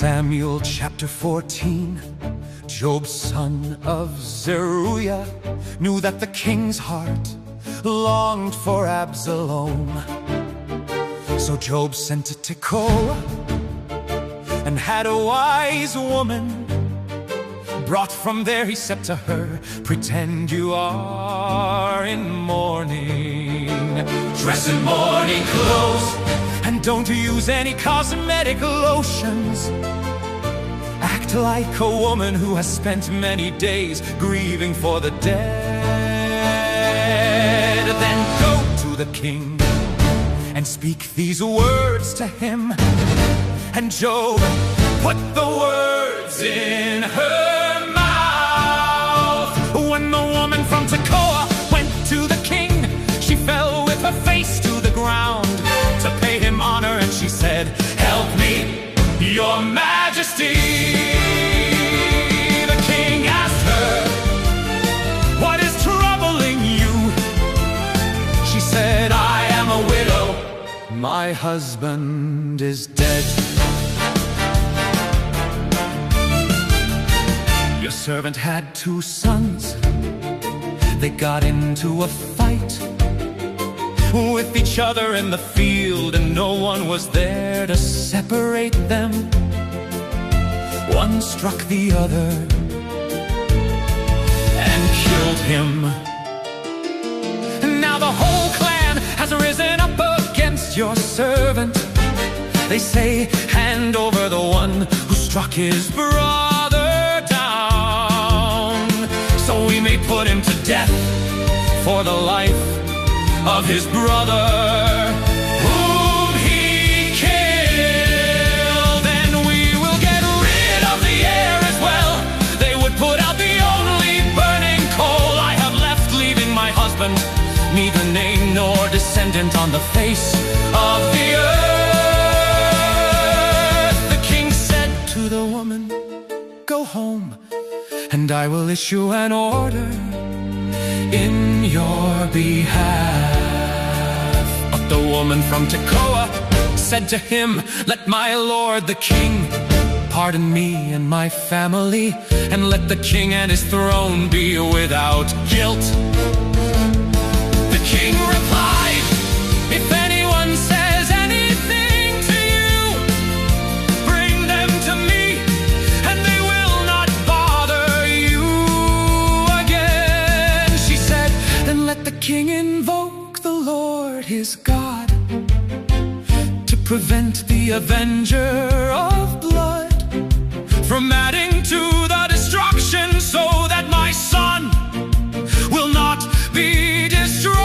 Samuel chapter 14. Job's son of Zeruiah knew that the king's heart longed for Absalom. So Job sent to Tekoa and had a wise woman brought from there. He said to her, "Pretend you are in mourning, dress in mourning clothes, and don't use any cosmetic lotions. Act like a woman who has spent many days grieving for the dead. Then go to the king and speak these words to him." And Job put the words in her mouth. When the woman from Tekoa went to the king, she fell with her face to the ground to pay him honor, and she said, "Help me, your majesty." The king asked her, "What is troubling you?" She said, "I am a widow. My husband is dead. Your servant had 2 sons. They got into a fight with each other in the field, and no one was there to separate them. One struck the other and killed him. Now the whole clan has risen up against your servant. They say, hand over the one who struck his brother down, so we may put him to death for the life of his brother whom he killed. Then we will get rid of the air as well. They would put out the only burning coal I have left, leaving my husband neither name nor descendant on the face of the earth." The king said to the woman, "Go home, and I will issue an order in your behalf." But the woman from Tekoa said to him, "Let my lord the king pardon me and my family, and let the king and his throne be without guilt." The king replied, "If anyone says anything to you, bring them to me, and they will not bother you again." She said, "Then let the king invoke the Lord his God to prevent the avenger of blood from adding to the destruction, so that my son will not be destroyed.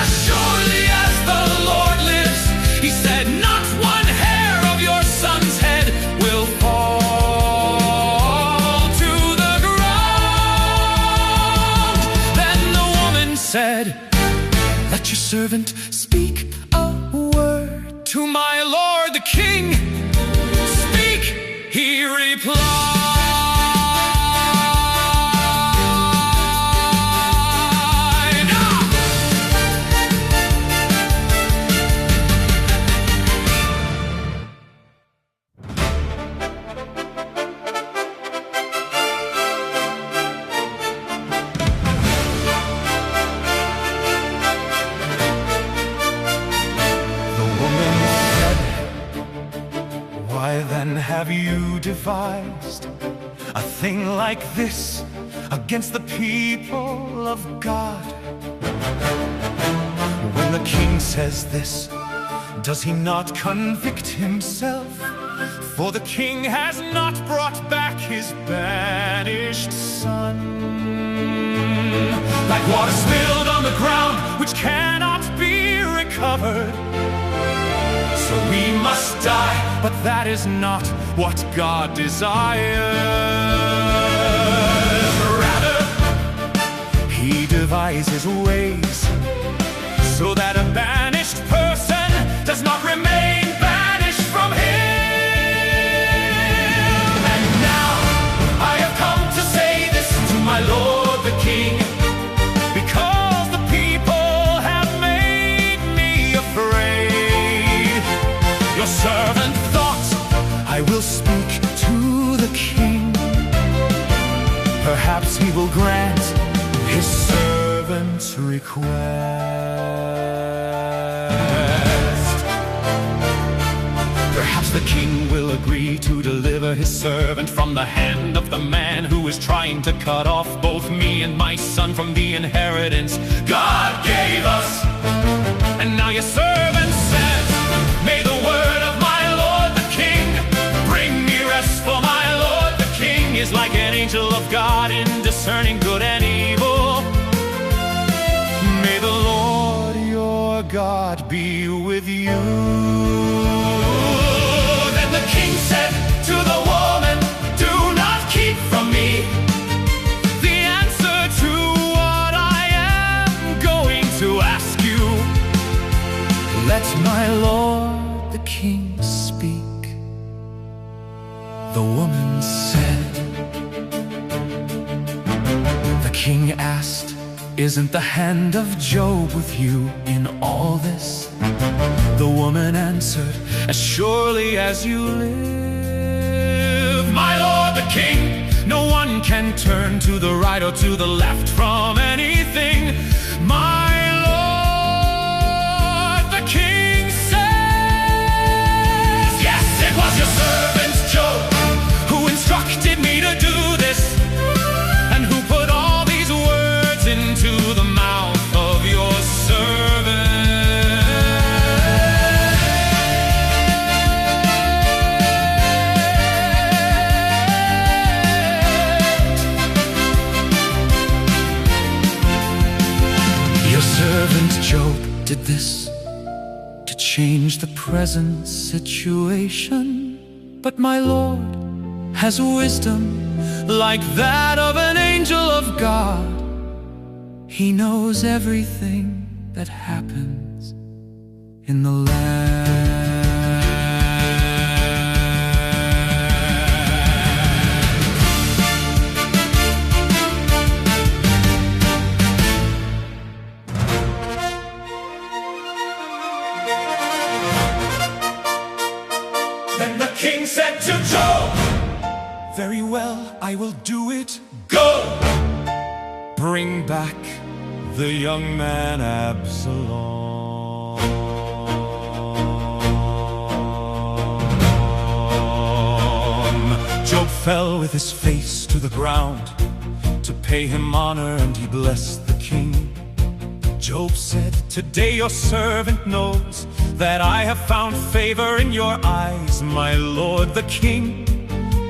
As surely as the Lord lives," he said, "not one hair of your son's head will fall to the ground." Then the woman said, "Let your servant speak a word to my lord the king." "Speak," he replied. "Why then have you devised a thing like this against the people of God?" When the king says this, does he not convict himself? For the king has not brought back his banished son. Like water spilled on the ground, which cannot be recovered, so we must die. But that is not what God desires. Rather, he devises ways so that a banished person does not remain banished from him. And now I have come to say this to my lord the king, because the people have made me afraid. Your servant will grant his servant's request. Perhaps the king will agree to deliver his servant from the hand of the man who is trying to cut off both me and my son from the inheritance God gave us. And now your servant says, may the word of my Lord the King bring me rest, for my Lord the King is like an angel of God in discerning good and evil. May the Lord your God be with you. Then the king said to the woman, do not keep from me the answer to what I am going to ask you. Let my Lord the King speak. The woman said. The king asked, isn't the hand of Job with you in all this? The woman answered, as surely as you live, my Lord the King, no one can turn to the right or to the left from anything. My Lord the King says, yes, it was your servant Job who instructed me to do this, and who put all these words into the mouth of your servant. Your servant Job did this to change the present situation, but my Lord has wisdom like that of an angel of God. He knows everything that happens in the land. Then the king said to Job, very well, I will do it. Go! Bring back the young man Absalom. Job fell with his face to the ground to pay him honor, and he blessed the king. Job said, today your servant knows that I have found favor in your eyes, my Lord the King,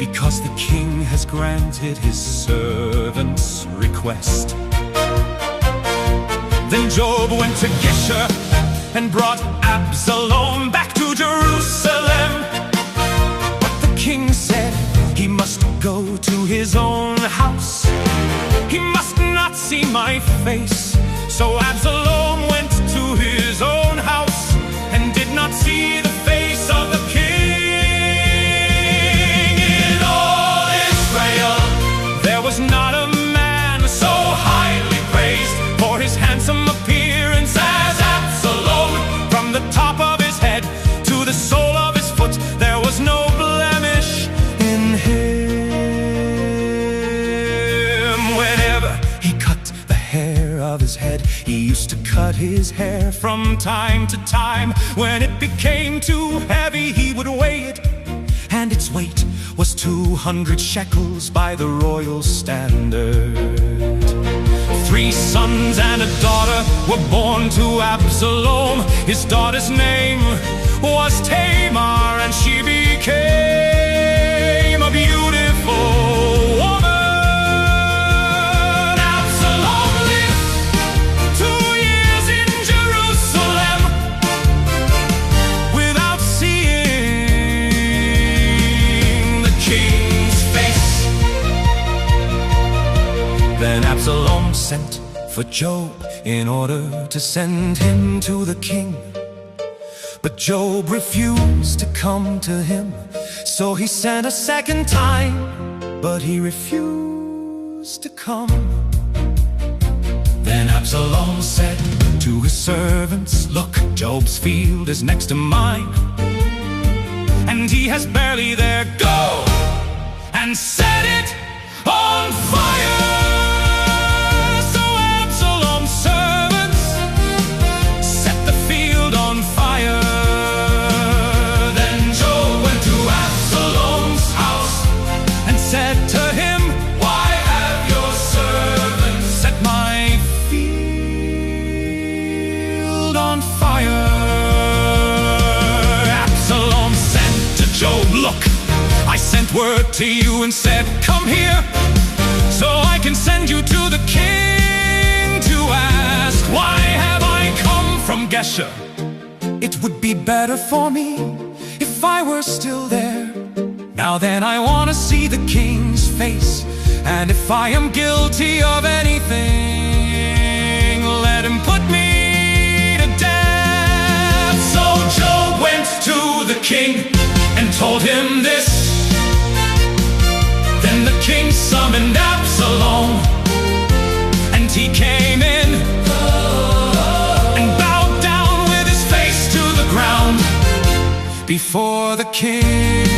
because the king has granted his servant's request. Then Job went to Geshur and brought Absalom back to Jerusalem. But the king said he must go to his own house. He must not see my face. So Absalom went to his own house and did not see the face of the king. There was not a man so highly praised for his handsome appearance as Absalom. From the top of his head to the sole of his foot, there was no blemish in him. Whenever he cut the hair of his head, he used to cut his hair from time to time. When it became too heavy, he would weigh it, and its weight was 200 shekels by the royal standard. 3 sons and a daughter were born to Absalom. His daughter's name was Tamar, and she became a beautiful woman. Absalom lived 2 years in Jerusalem without seeing the king's face. Then Absalom sent for Job in order to send him to the king. But Job refused to come to him, so he sent a second time, but he refused to come. Then Absalom said to his servants, look, Job's field is next to mine, and he has barley there. Go and set it on fire. sent word to you and said, "Come here, so I can send you to the king to ask, why have I come from Gesher? It would be better for me if I were still there. Now then, I want to see the king's face, and if I am guilty of anything, let him put me to death." So Job went to the king and told him this. Then the king summoned Absalom, and he came in and bowed down with his face to the ground before the king.